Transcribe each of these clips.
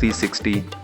360.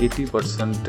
80%